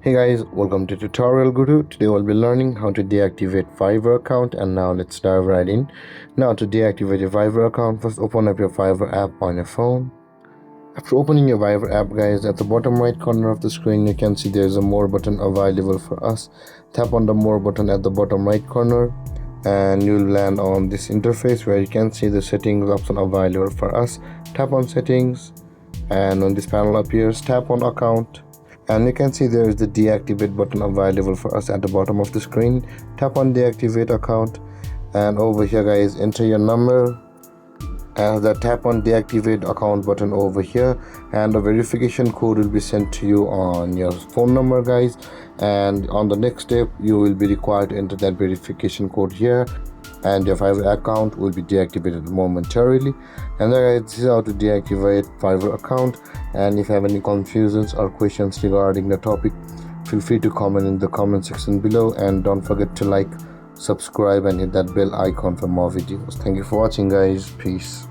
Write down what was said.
Hey guys, welcome to TutorialGuru. Today we'll be learning how to deactivate Fiverr account, and now let's dive right in. Now to deactivate your Fiverr account, first open up your Fiverr app on your phone. After opening your Fiverr app guys, at the bottom right corner of the screen you can see there's a more button available for us. Tap on the more button at the bottom right corner and you'll land on this interface where you can see the settings option available for us. Tap on settings and when this panel appears, tap on account. And you can see there is the deactivate button available for us at the bottom of the screen. Tap on deactivate account and over here guys, enter your number and tap on deactivate account button over here, and the verification code will be sent to you on your phone number guys, and on the next step you will be required to enter that verification code here and your Fiverr account will be deactivated momentarily. And guys, this is how to deactivate Fiverr account, and if you have any confusions or questions regarding the topic, feel free to comment in the comment section below, and don't forget to like, subscribe and hit that bell icon for more videos. Thank you for watching guys. Peace.